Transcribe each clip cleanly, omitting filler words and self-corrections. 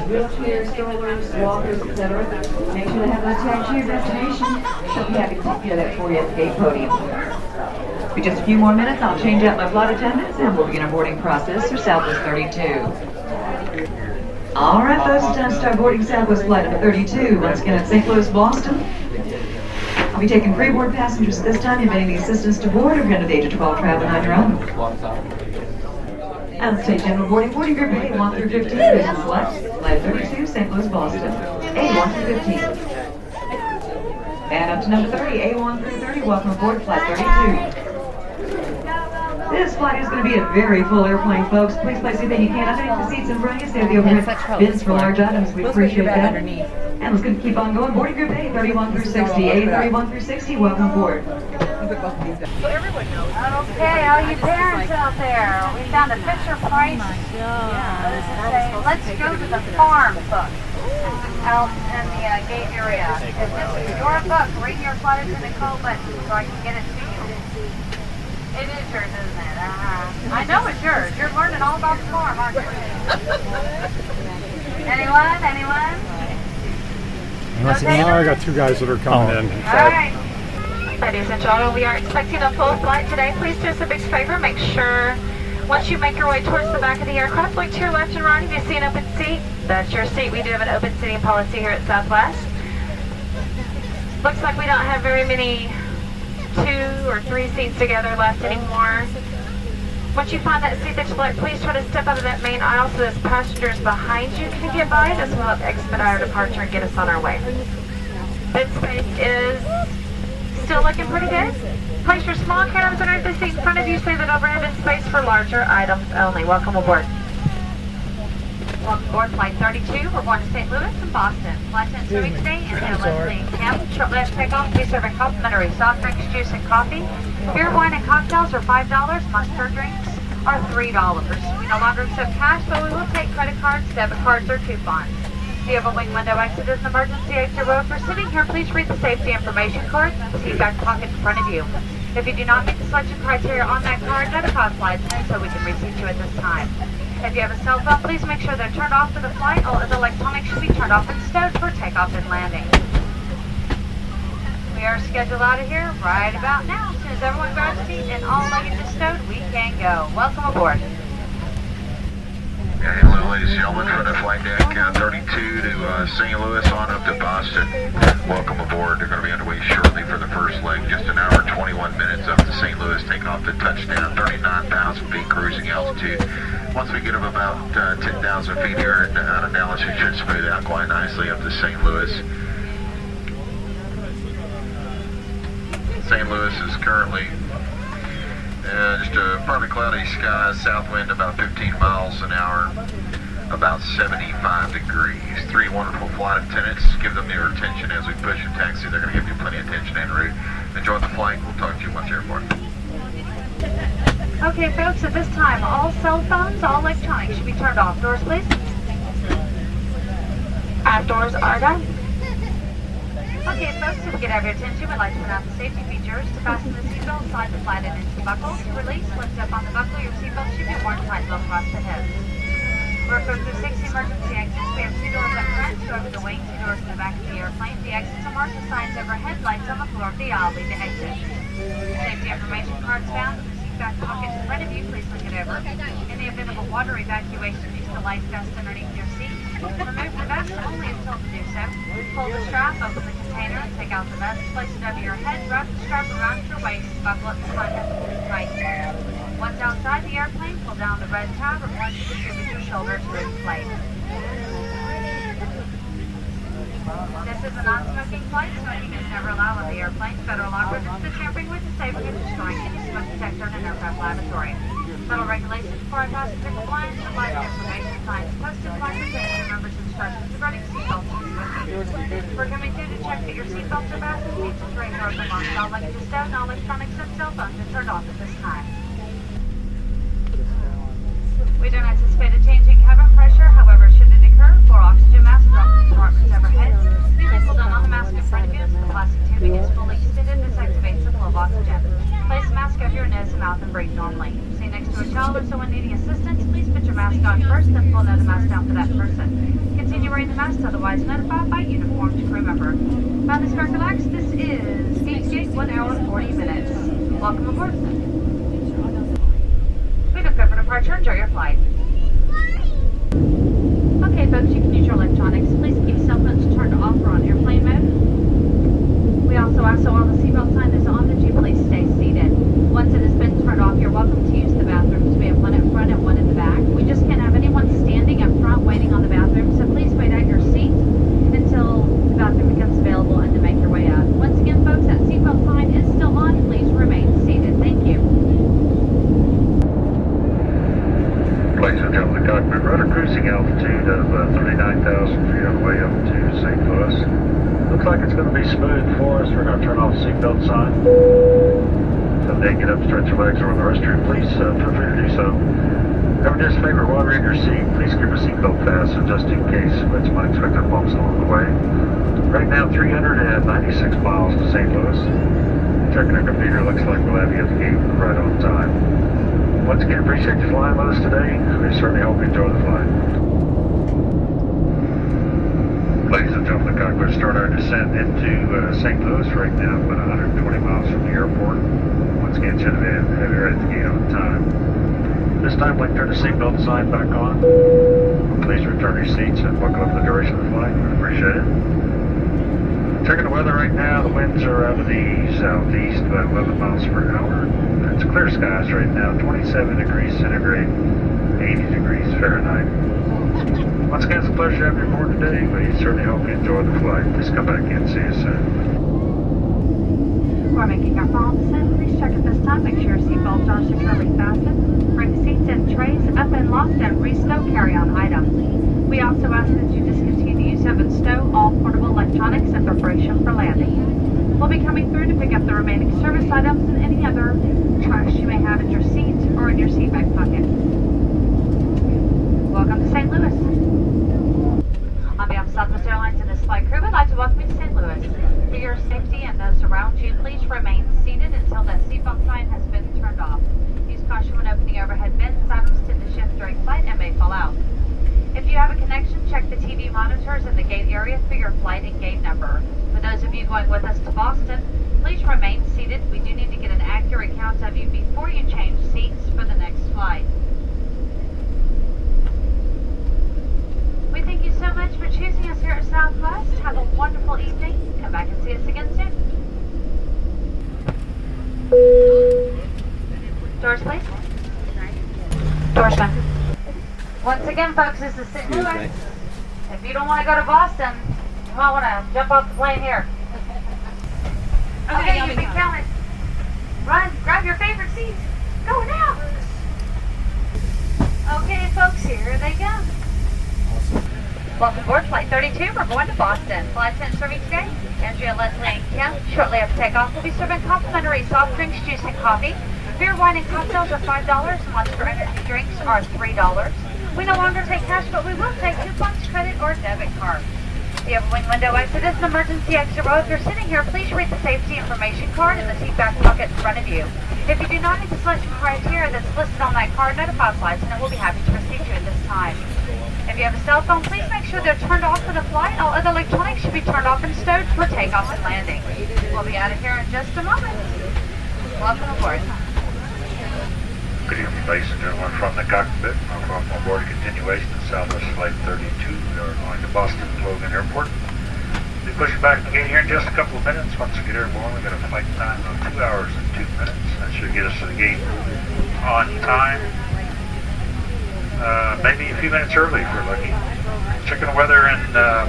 Wheelchairs, strollers, walkers, etc. Make sure they have those tags to your destination. She'll be happy to take care of that for you at the gate podium. For just a few more minutes, I'll change out my flight attendants and we'll begin our boarding process for Southwest 32. All right, folks, it's time to start boarding Southwest flight number 32. Once again at St. Louis, Boston. I'll be taking pre-board passengers this time. If any assistance to board, or under the age of 12, traveling on your own. And let's take general boarding. Boarding group A1 through 15, business select. Flight 32, St. Louis, Boston. A1 through 15. And up to number 30, A1 through 30, welcome aboard flight 32. This flight is going to be a very full airplane, folks. Please place anything you can underneath the seats in front of you. Save the overhead bins for large items. We appreciate that. And let's keep on going. Boarding group A, 31 through 60. A, 31 through 60, welcome aboard. So everyone knows. Okay, all you parents out there, we found a picture price. Let's go to the farm book out in the gate area. If this is your book, ring your flight attendant call button so I can get it to you. It is yours, isn't it? I know it's yours. You're learning all about the farm, aren't you? Anyone? Now I got two guys that are coming in. All right. Ladies and gentlemen, we are expecting a full flight today. Please do us a big favor. Make sure once you make your way towards the back of the aircraft, look to your left and right. If you see an open seat, that's your seat. We do have an open seating policy here at Southwest. Looks like we don't have very many 2 or 3 seats together left anymore. Once you find that seat that you like, please try to step out of that main aisle so those passengers behind you can get by. This will help expedite our departure and get us on our way. Bed space is still looking pretty good. Place your small items underneath the seat in front of you. Save that overhead bin space for larger items only. Welcome aboard. Welcome aboard Flight 32. We're going to St. Louis and Boston. Flight 10 serving today in Leslie Camp. Shortly after takeoff, we serve complimentary soft drinks, juice, and coffee. Beer, wine, and cocktails are $5. Mustard drinks are $3. We no longer accept cash, but we will take credit cards, debit cards, or coupons. If you have a wing window exit as an emergency exit row, if you're sitting here, please read the safety information card, seat back pocket in front of you. If you do not meet the selection criteria on that card, notify flight attendant so we can reseat you at this time. If you have a cell phone, please make sure they're turned off for the flight. All other electronics should be turned off and stowed for takeoff and landing. We are scheduled out of here right about now. As soon as everyone grabs a seat and all luggage is stowed, we can go. Welcome aboard. Hello, ladies and gentlemen, from the flight deck 32 to St. Louis on up to Boston. Welcome aboard. They're going to be underway shortly for the first leg. Just an hour, 21 minutes up to St. Louis, taking off to touchdown, 39,000 feet cruising altitude. Once we get up about 10,000 feet here and out of Dallas, we should smooth out quite nicely up to St. Louis. St. Louis is currently just a partly cloudy skies, south wind about 15 miles an hour, about 75 degrees. 3 wonderful flight attendants. Give them your attention as we push and taxi. They're going to give you plenty of attention en route. Enjoy the flight. We'll talk to you once airport. Okay, folks, at this time, all cell phones, all electronics should be turned off. Doors, please. Doors are done. Okay, folks, if we could have your attention, we'd like to announce the safety features. To fasten the seatbelt, slide the flat end into the buckle. To release, lift up on the buckle. Your seatbelt should be worn tight low across the head. We're equipped with 6 emergency exits. We have 2 doors up front, 2 over the wing, 2 doors in the back of the airplane. The exits are marked with signs overhead, lights on the floor of the aisle lead to exit. Safety information cards found in the seat back pocket in front of you. Please look it over. In the event of a water evacuation, use the life vest underneath your seat. Remove the vest only until to do so. Pull the strap, open the container, take out the vest, place it over your head, wrap the strap around your waist, buckle up the front tight. Once outside the airplane, pull down the red tab and once you distribute your shoulder to inflate. This is a non-smoking flight. Smoking is never allowed on the airplane. Federal law prohibits the tampering with, disabling, and destroying any smoke detector in an aircraft laboratory. Federal regulations require passenger compliance and flight information signs posted flight attendants members instructions regarding seatbelts and smoking. We're coming through to check that your seatbelts are fastened, seats and trays are open, locked, all luggage is stowed, and all electronics and cell phones are turned off at this time. We don't anticipate a change in cabin pressure, however, should it occur, 4 oxygen masks drop from compartments overhead. These are pulled down on the mask in front of you, so the plastic tubing is fully extended. This activates the flow of oxygen. Place the mask over your nose and mouth and breathe normally. See next to a child or someone needing assistance, please put your mask on first, then and pull another mask down for that person. Continue wearing the mask, otherwise notified by uniformed crew member. Bound this relax. This is Gate Gate, 1 hour 40 minutes. Welcome aboard. We look good for departure. Enjoy your flight. Okay, folks, you can use your electronics. Please keep cell phones turned off or on airplane mode. We also ask so while the seatbelt sign is on that you please stay seated. Once it has been turned off, you're welcome to use the bathrooms. We have one at front and one in the back. We just can't have anyone standing up front waiting on the bathroom, so please wait at your seat until the bathroom becomes available and to make your way out. Once again, folks, that seatbelt sign is still on. Please remain seated. Thank you. Ladies and gentlemen, the cockpit rudder cruising altitude of 39,000 feet on the way up to St. Louis. Looks like it's going to be smooth for us. We're going to turn off the seatbelt sign. So they get up, stretch your legs over the restroom. Please feel free to do so. Have a favor while you're in your seat. Please keep your seatbelt fastened just in case with some unexpected bumps along the way. Right now, 396 miles to St. Louis. Checking our computer. Looks like we'll have you at the gate right on time. Once again, appreciate you flying with us today. We certainly hope you enjoy the flight. Ladies and gentlemen, the cockpit start our descent into St. Louis right now, about 120 miles from the airport. Once again, should have you right at the gate on time. This time, we turn the seatbelt sign back on. Please return your seats and buckle up the duration of the flight. We appreciate it. Checking the weather right now, the winds are out of the southeast, about 11 miles per hour. It's clear skies right now, 27 degrees centigrade, 80 degrees Fahrenheit. Once again, it's a pleasure having you aboard today. We certainly hope you enjoy the flight. Please come back in and see us soon. Before making our final descent, please check at this time. Make sure your seatbelts are securely fastened. Bring seats and trays up and locked and restow carry-on items. We also ask that you discontinue the use of and stow all portable electronics in preparation for landing. We'll be coming through to pick up the remaining service items and any other trash you may have at your seat or in your seat back pocket. Welcome to St. Louis. On behalf of Southwest Airlines and this flight crew, we'd like to welcome you to St. Louis. For your safety and those around you, please remain seated until that seatbelt sign has been turned off. Use caution when opening overhead bins. Items tend to shift during flight and may fall out. If you have a connection, check the TV monitors in the gate area for your flight and gate number. For those of you going with us to Boston, please remain seated. We do need to get an accurate count of you before you change seats for the next flight. We thank you so much for choosing us here at Southwest. Have a wonderful evening. Come back and see us again soon. Doors, please. Doors, ma'am. Once again, folks, this is St. Louis. If you don't want to go to Boston, you might want to jump off the plane here. Okay, you can count it. Run, grab your favorite seats. Go now. Okay, folks, here they go. Welcome aboard Flight 32. We're going to Boston. Flight attendants serving today, Andrea, Leslie, and Kim. Shortly after takeoff, we'll be serving complimentary soft drinks, juice, and coffee. Beer, wine, and cocktails are $5. Monster Energy drinks are $3. We no longer take cash, but we will take coupons, credit, or debit card. The overwing window exit is an emergency exit row. If you're sitting here, please read the safety information card in the seat back pocket in front of you. If you do not meet the selection criteria that's listed on that card, notify flight attendant. We'll be happy to receive you at this time. If you have a cell phone, please make sure they're turned off for the flight. All other electronics should be turned off and stowed for takeoff and landing. We'll be out of here in just a moment. Welcome aboard. Good evening, ladies and gentlemen, from the cockpit. Welcome aboard a continuation of Southwest Flight 32. We are going to Boston Logan Airport. We'll be pushing back the gate here in just a couple of minutes. Once we get airborne, we've got a flight time of 2 hours and 2 minutes. That should get us to the gate on time. Maybe a few minutes early if we're lucky. Checking the weather in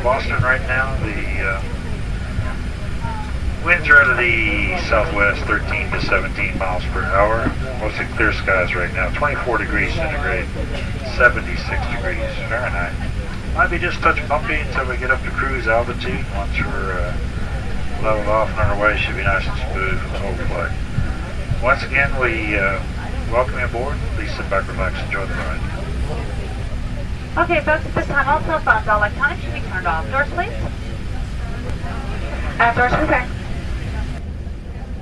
Boston right now. The winds are out of the southwest, 13 to 17 miles per hour. Mostly clear skies right now, 24 degrees centigrade, 76 degrees Fahrenheit. Might be just a touch bumpy until we get up to cruise altitude. Once we're leveled off and on our way, should be nice and smooth for the whole flight. Once again, we welcome you aboard. Please sit back, relax, enjoy the ride. Okay, folks, at this time, all cell phones, all electronics should be turned off. Doors, please. Doors, prepare.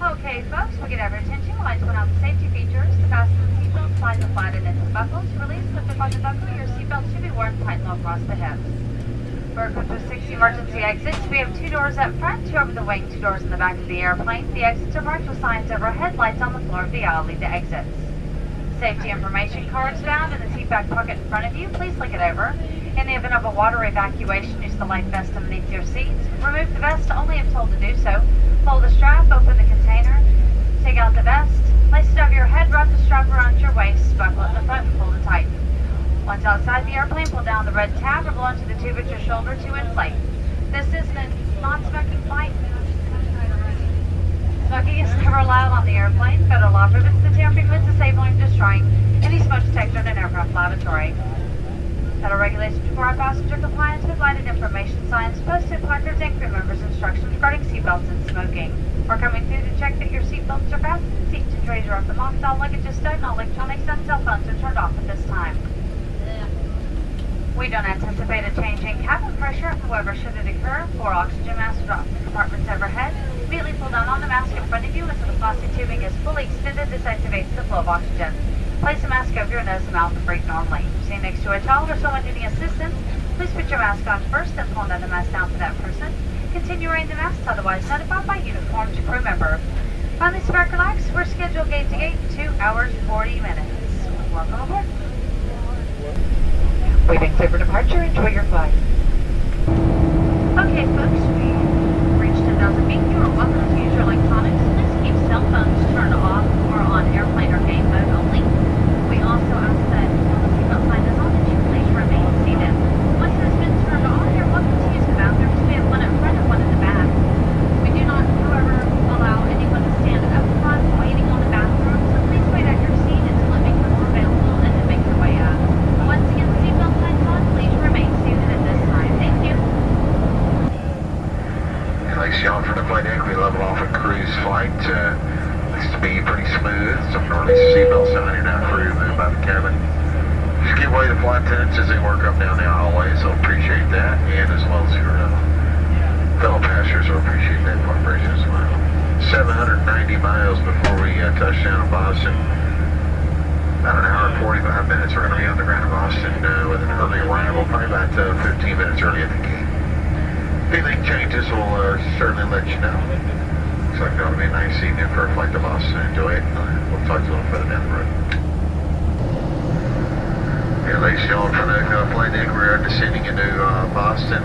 Okay, folks, we'll get our attention. We'd like to put on the safety features, the fasten seatbelt slide the flat end into the buckles. Release, lift up on the buckle. Your seatbelt should be worn tight low across the hips. We're equipped with 6 emergency exits. We have 2 doors up front, 2 over the wing, 2 doors in the back of the airplane. The exits are marked with signs overhead. Lights on the floor of the aisle lead to exits. Safety information cards found in the seat back pocket in front of you. Please look it over. In the event of a water evacuation, use the life vest underneath your seats. Remove the vest only if told to do so. Pull the strap, open the container, take out the vest, place it over your head, wrap the strap around your waist, buckle it in the front, and pull it tight. Once outside the airplane, pull down the red tab or blow into the tube at your shoulder to inflate. This isn't a non-smoking flight. Smoking is never allowed on the airplane. Federal law prohibits the tampering with, disabling, or destroying any smoke detector in an aircraft lavatory. Federal regulations require passenger compliance with lighted information signs, posted placards, and crew members' instructions regarding seatbelts and smoking. We're coming through to check that your seatbelts are fastened, seats and trays are off and locked, all luggage is stowed, and all electronics and cell phones are turned off at this time. We don't anticipate a change in cabin pressure. However, should it occur, 4 oxygen masks are off in the compartments overhead. Immediately pull down on the mask in front of you until the plastic tubing is fully extended. This activates the flow of oxygen. Place the mask over your nose and mouth and breathe normally. If you're sitting next to a child or someone needing assistance, please put your mask on first, then pull another mask down for that person. Continue wearing the mask, otherwise notified by uniformed crew member. Finally, sit back, relax. We're scheduled gate to gate, 2 hours, 40 minutes. Welcome aboard. Waving clear for departure. Enjoy your flight. Okay, folks, we've reached 10,000 feet. You are welcome to use your electronics. Please keep cell phones turned off or on airplane or game mode only. We also ask that when the seatbelt sign is on, that you please remain seated. Once it has been turned on, you're welcome to use the bathrooms. We have one up front and one in the back. We do not, however, allow anyone to stand up front waiting on the bathroom, so please wait at your seat until it becomes available and then make your way up. Once again, seatbelt signs on, please remain seated at this time. Thank you. Thanks, y'all, for the flight deck. We level off and cruise flight. Looks to be pretty smooth. Some early seatbelt sign. You're not free to move by the cabin. Just give way to flight attendants as they work up and down the hallway, so appreciate that. And as well as your fellow passengers will appreciate that cooperation as well. 790 miles before we touch down in Boston. About an hour and 45 minutes. We're going to be on the ground in Boston with an early arrival, probably about 15 minutes early at the gate. If anything changes, we'll certainly let you know. Looks like that'll be a nice evening for a flight to Boston. Enjoy it. We'll talk to you a little further down the road. Yeah, ladies and gentlemen, from the flight deck, we're descending into Boston.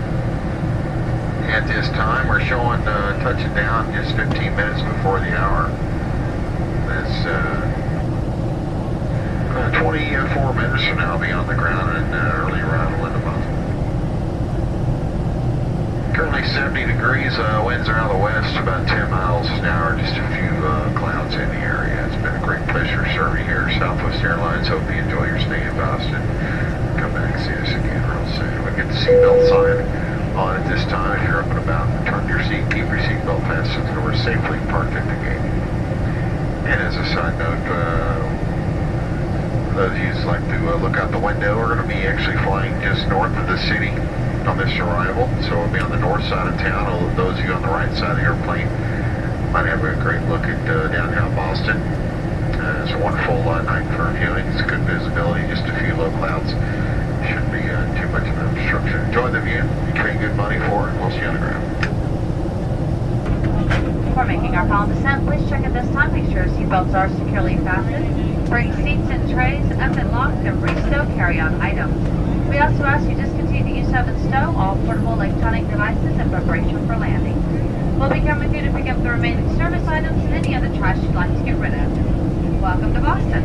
At this time, we're showing touching down just 15 minutes before the hour. That's 24 minutes from now, I'll be on the ground and early arrival into Boston. Currently 70 degrees, winds are out of the west, about 10 miles an hour, just a few clouds in the area. It's been a great pleasure serving here at Southwest Airlines. Hope you enjoy your stay in Boston. Come back and see us again real soon. We'll get the seatbelt sign on at this time. If you're up and about, turn your seat, keep your seatbelt fastened, and we're safely parked at the gate. And as a side note, those of you who like to look out the window, we're going to be actually flying just north of the city on this arrival, so we'll be on the north side of town. Those of you on the right side of the airplane might have a great look at downtown Boston. It's a wonderful night for viewing. It's good visibility, just a few low clouds. Shouldn't be too much of an obstruction. Enjoy the view. You pay good money for it. We'll see you on the ground. Before making our final descent, please check at this time. Make sure seatbelts are securely fastened. Bring seats and trays up and locked and restow carry-on items. We also ask you discontinue the use of and stow all portable electronic devices in preparation for landing. We'll be coming through to pick up the remaining service items and any other trash you'd like to get rid of. Welcome to Boston.